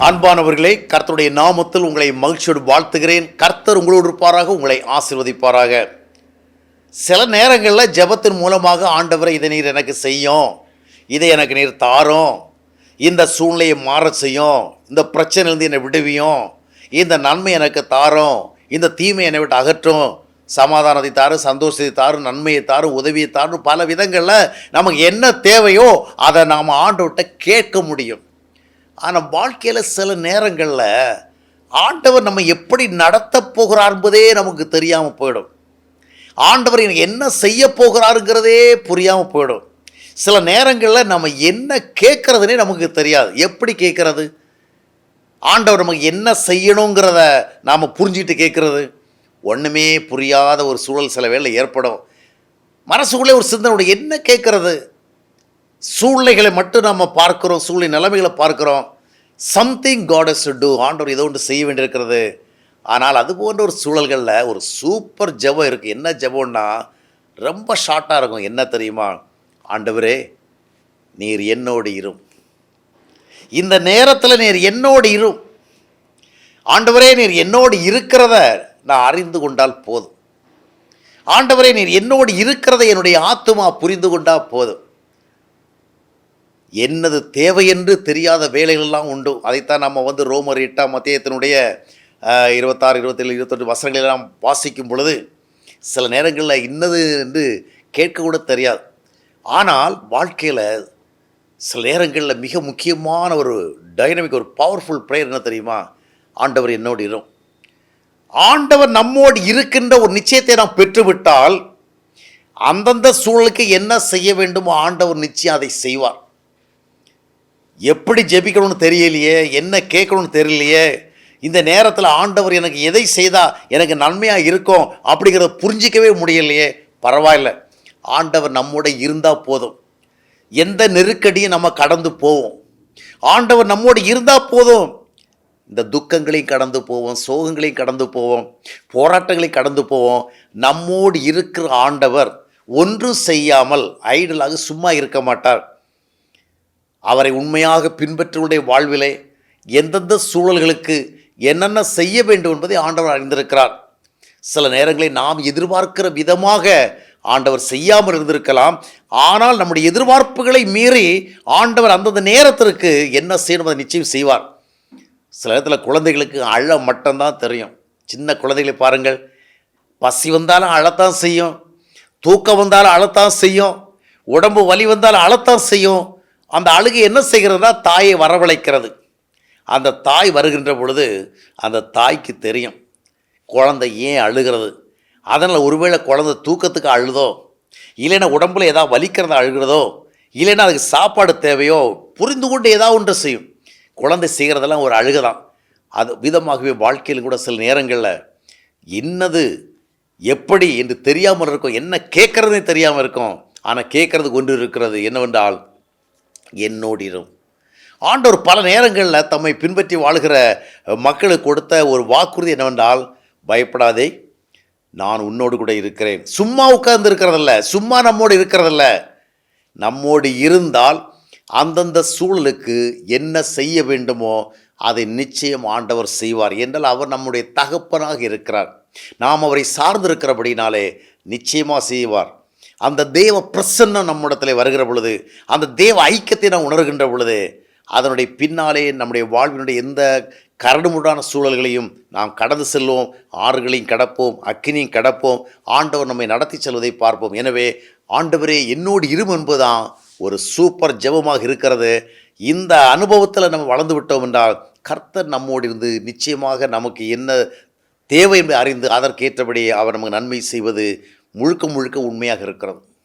அன்பானவர்களே, கர்த்தருடைய நாமத்தில் உங்களை மகிழ்ச்சியோடு வாழ்த்துகிறேன். கர்த்தர் உங்களோடு இருப்பாராக, உங்களை ஆசீர்வதிப்பாராக. சில நேரங்களில் ஜெபத்தின் மூலமாக ஆண்டவரை இதை நீர் எனக்கு செய்யும், இதை எனக்கு நீர் தாரும், இந்த சூழ்நிலையை மாற செய்யும், இந்த பிரச்சனையிலிருந்து என்னை விடுவியும், இந்த நன்மை எனக்கு தாரும், இந்த தீமை என்னை விட்டு அகற்றும், சமாதானத்தை தாரும், சந்தோஷத்தை தாரும், நன்மையை தாரும், உதவியை தாரும், பல விதங்களில் நமக்கு என்ன தேவையோ அதை நாம் ஆண்டவர்கிட்ட கேட்க முடியும். ஆனால் வாழ்க்கையில் சில நேரங்களில் ஆண்டவர் நம்ம எப்படி நடத்த போகிறார் என்பதே நமக்கு தெரியாமல் போயிடும். ஆண்டவர் எனக்கு என்ன செய்ய போகிறாருங்கிறதே புரியாமல் போயிடும். சில நேரங்களில் நம்ம என்ன கேட்குறதுனே நமக்கு தெரியாது. எப்படி கேட்குறது? ஆண்டவர் நமக்கு என்ன செய்யணுங்கிறத நாம் புரிஞ்சுக்கிட்டு கேட்குறது ஒன்றுமே புரியாத ஒரு சூழல் சில வேளை ஏற்படும். மனசுக்குள்ளே ஒரு சிந்தனை, என்ன கேட்குறது? சூழ்நிலைகளை மட்டும் நம்ம பார்க்குறோம், சூழ்நிலை நிலைமைகளை பார்க்குறோம். Something God has to do, ஆண்டவர் ஏதோ ஒன்று செய்ய வேண்டியிருக்கிறது. ஆனால் அது போன்ற ஒரு சூழல்களில் ஒரு சூப்பர் ஜெபம் இருக்குது. என்ன ஜெபம்னா ரொம்ப ஷார்ட்டாக இருக்கும். என்ன தெரியுமா? ஆண்டவரே, நீர் என்னோடு இரும், இந்த நேரத்தில் நீர் என்னோடு இரும். ஆண்டவரே, நீர் என்னோடு இருக்கிறத நான் அறிந்து கொண்டால் போதும். ஆண்டவரே, நீர் என்னோடு இருக்கிறத என்னுடைய ஆத்துமா புரிந்து கொண்டால் போதும். என்னது தேவை என்று தெரியாத வேலைகளெல்லாம் உண்டு. அதைத்தான் நம்ம ரோமர் 8ஆம் அத்தியாயத்தினுடைய 26, 27, 28 வசனங்களெல்லாம் வாசிக்கும் பொழுது சில நேரங்களில் இன்னது என்று கேட்கக்கூட தெரியாது. ஆனால் வாழ்க்கையில் சில நேரங்களில் மிக முக்கியமான ஒரு டைனமிக், ஒரு பவர்ஃபுல் ப்ரேயர் என்ன தெரியுமா? ஆண்டவர் என்னோடு இரும். ஆண்டவர் நம்மோடு இருக்கின்ற ஒரு நிச்சயத்தை நாம் பெற்றுவிட்டால் அந்தந்த சூழலுக்கு என்ன செய்ய வேண்டுமோ ஆண்டவர் நிச்சயம் அதை செய்வார். எப்படி ஜெபிக்கணும்னு தெரியலையே, என்ன கேட்கணும்னு தெரியலையே, இந்த நேரத்தில் ஆண்டவர் எனக்கு எதை செய்தால் எனக்கு நன்மையாக இருக்கும் அப்படிங்கிறத புரிஞ்சிக்கவே முடியலையே, பரவாயில்ல, ஆண்டவர் நம்மோட இருந்தால் போதும். எந்த நெருக்கடியும் நம்ம கடந்து போவோம். ஆண்டவர் நம்மோடு இருந்தால் போதும். இந்த துக்கங்களையும் கடந்து போவோம், சோகங்களையும் கடந்து போவோம், போராட்டங்களையும் கடந்து போவோம். நம்மோடு இருக்கிற ஆண்டவர் ஒன்றும் செய்யாமல் ஐடலாக சும்மா இருக்க மாட்டார். அவரை உண்மையாக பின்பற்றுவடைய வாழ்விலே எந்தெந்த சூழல்களுக்கு என்னென்ன செய்ய வேண்டும் என்பதை ஆண்டவர் அறிந்திருக்கிறார். சில நேரங்களில் நாம் எதிர்பார்க்கிற விதமாக ஆண்டவர் செய்யாமல் இருந்திருக்கலாம். ஆனால் நம்முடைய எதிர்பார்ப்புகளை மீறி ஆண்டவர் அந்தந்த நேரத்திற்கு என்ன செய்யணும் அதை நிச்சயம் செய்வார். சில நேரத்தில் குழந்தைகளுக்கு அழ மட்டும்தான் தெரியும். சின்ன குழந்தைகளை பாருங்கள், பசி வந்தாலும் அழத்தான் செய்யும், தூக்கம் வந்தாலும் அழத்தான் செய்யும், உடம்பு வலி வந்தாலும் அழத்தான் செய்யும். அந்த அழுகை என்ன செய்கிறதுனா தாயை வரவழைக்கிறது. அந்த தாய் வருகின்ற பொழுது அந்த தாய்க்கு தெரியும் குழந்தை ஏன் அழுகிறது. அதனால் ஒருவேளை குழந்தை தூக்கத்துக்கு அழுதோ, இல்லைன்னா உடம்புல ஏதாவது வலிக்கிறத அழுகிறதோ, இல்லைன்னா அதுக்கு சாப்பாடு தேவையோ புரிந்து கொண்டு ஏதாவது ஒன்று செய்யும். குழந்தை செய்கிறதெல்லாம் ஒரு அழுகை தான். அது விதமாகவே வாழ்க்கையில் கூட சில நேரங்களில் என்னது எப்படி என்று தெரியாமல் இருக்கும், என்ன கேட்குறதே தெரியாமல் இருக்கும். ஆனால் கேட்குறதுக்கு ஒன்று இருக்கிறது, என்னவென்றால் என்னோடு இரும். ஆண்டவர் பல நேரங்களில் தம்மை பின்பற்றி வாழ்கிற மக்களுக்கு கொடுத்த ஒரு வாக்குறுதி என்னவென்றால், பயப்படாதே, நான் உன்னோடு கூட இருக்கிறேன். சும்மா உட்கார்ந்து இருக்கிறதில்ல, சும்மா நம்மோடு இருக்கிறதில்ல, நம்மோடு இருந்தால் அந்தந்த சூழலுக்கு என்ன செய்ய வேண்டுமோ அதை நிச்சயம் ஆண்டவர் செய்வார். என்றால் அவர் நம்முடைய தகப்பனாக இருக்கிறார். நாம் அவரை சார்ந்திருக்கிறபடினாலே நிச்சயமாக செய்வார். அந்த தேவ பிரசன்னம் நம்மிடத்தில் வருகிற பொழுது, அந்த தேவ ஐக்கியத்தை நாம் உணர்கின்ற பொழுது, அதனுடைய பின்னாலே நம்முடைய வாழ்வினுடைய எந்த கரடுமுரடான சூழல்களையும் நாம் கடந்து செல்வோம். ஆறுகளையும் கடப்போம், அக்கினியும் கடப்போம். ஆண்டவர் நம்மை நடத்தி செல்வதை பார்ப்போம். எனவே ஆண்டவரே என்னோடு இரும் என்பதுதான் ஒரு சூப்பர் ஜெபமாக இருக்கிறது. இந்த அனுபவத்தில் நம்ம வளர்ந்து விட்டோம் என்றால் கர்த்தர் நம்மோடு இருந்து நிச்சயமாக நமக்கு என்ன தேவை என்று அறிந்து அதற்கேற்றபடி அவர் நமக்கு நன்மை செய்வது முழுக்க முழுக்க உண்மையாக இருக்கிறது.